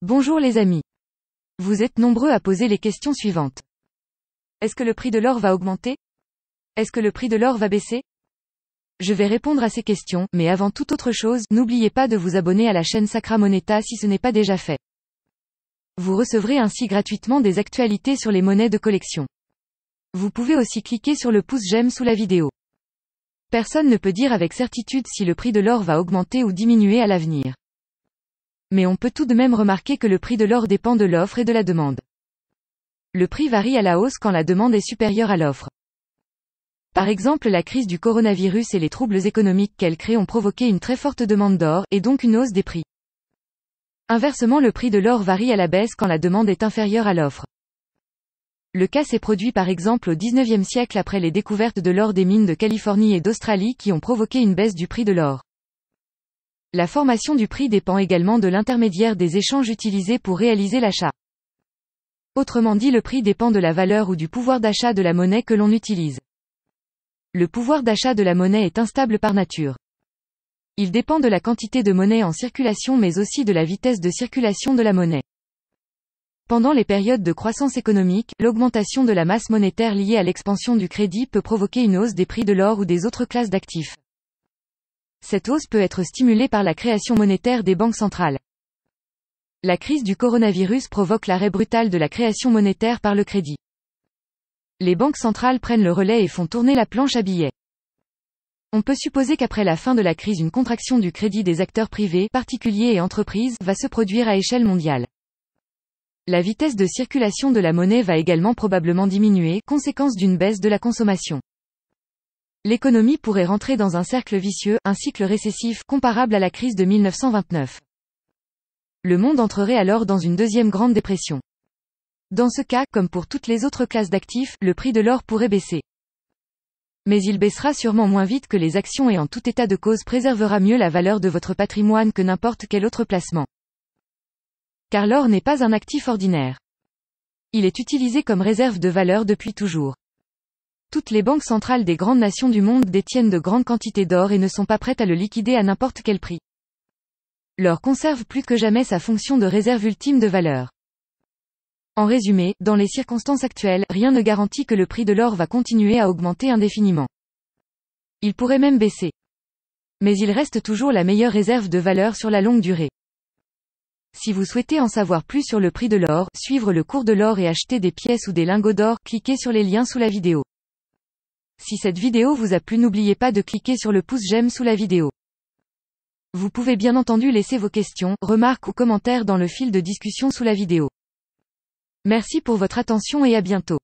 Bonjour les amis. Vous êtes nombreux à poser les questions suivantes. Est-ce que le prix de l'or va augmenter? Est-ce que le prix de l'or va baisser? Je vais répondre à ces questions, mais avant toute autre chose, n'oubliez pas de vous abonner à la chaîne Sacra Moneta si ce n'est pas déjà fait. Vous recevrez ainsi gratuitement des actualités sur les monnaies de collection. Vous pouvez aussi cliquer sur le pouce j'aime sous la vidéo. Personne ne peut dire avec certitude si le prix de l'or va augmenter ou diminuer à l'avenir. Mais on peut tout de même remarquer que le prix de l'or dépend de l'offre et de la demande. Le prix varie à la hausse quand la demande est supérieure à l'offre. Par exemple, la crise du coronavirus et les troubles économiques qu'elle crée ont provoqué une très forte demande d'or, et donc une hausse des prix. Inversement, le prix de l'or varie à la baisse quand la demande est inférieure à l'offre. Le cas s'est produit par exemple au XIXe siècle après les découvertes de l'or des mines de Californie et d'Australie qui ont provoqué une baisse du prix de l'or. La formation du prix dépend également de l'intermédiaire des échanges utilisés pour réaliser l'achat. Autrement dit, le prix dépend de la valeur ou du pouvoir d'achat de la monnaie que l'on utilise. Le pouvoir d'achat de la monnaie est instable par nature. Il dépend de la quantité de monnaie en circulation mais aussi de la vitesse de circulation de la monnaie. Pendant les périodes de croissance économique, l'augmentation de la masse monétaire liée à l'expansion du crédit peut provoquer une hausse des prix de l'or ou des autres classes d'actifs. Cette hausse peut être stimulée par la création monétaire des banques centrales. La crise du coronavirus provoque l'arrêt brutal de la création monétaire par le crédit. Les banques centrales prennent le relais et font tourner la planche à billets. On peut supposer qu'après la fin de la crise, une contraction du crédit des acteurs privés, particuliers et entreprises, va se produire à échelle mondiale. La vitesse de circulation de la monnaie va également probablement diminuer, conséquence d'une baisse de la consommation. L'économie pourrait rentrer dans un cercle vicieux, un cycle récessif, comparable à la crise de 1929. Le monde entrerait alors dans une deuxième grande dépression. Dans ce cas, comme pour toutes les autres classes d'actifs, le prix de l'or pourrait baisser. Mais il baissera sûrement moins vite que les actions et en tout état de cause préservera mieux la valeur de votre patrimoine que n'importe quel autre placement. Car l'or n'est pas un actif ordinaire. Il est utilisé comme réserve de valeur depuis toujours. Toutes les banques centrales des grandes nations du monde détiennent de grandes quantités d'or et ne sont pas prêtes à le liquider à n'importe quel prix. L'or conserve plus que jamais sa fonction de réserve ultime de valeur. En résumé, dans les circonstances actuelles, rien ne garantit que le prix de l'or va continuer à augmenter indéfiniment. Il pourrait même baisser. Mais il reste toujours la meilleure réserve de valeur sur la longue durée. Si vous souhaitez en savoir plus sur le prix de l'or, suivre le cours de l'or et acheter des pièces ou des lingots d'or, cliquez sur les liens sous la vidéo. Si cette vidéo vous a plu, n'oubliez pas de cliquer sur le pouce j'aime sous la vidéo. Vous pouvez bien entendu laisser vos questions, remarques ou commentaires dans le fil de discussion sous la vidéo. Merci pour votre attention et à bientôt.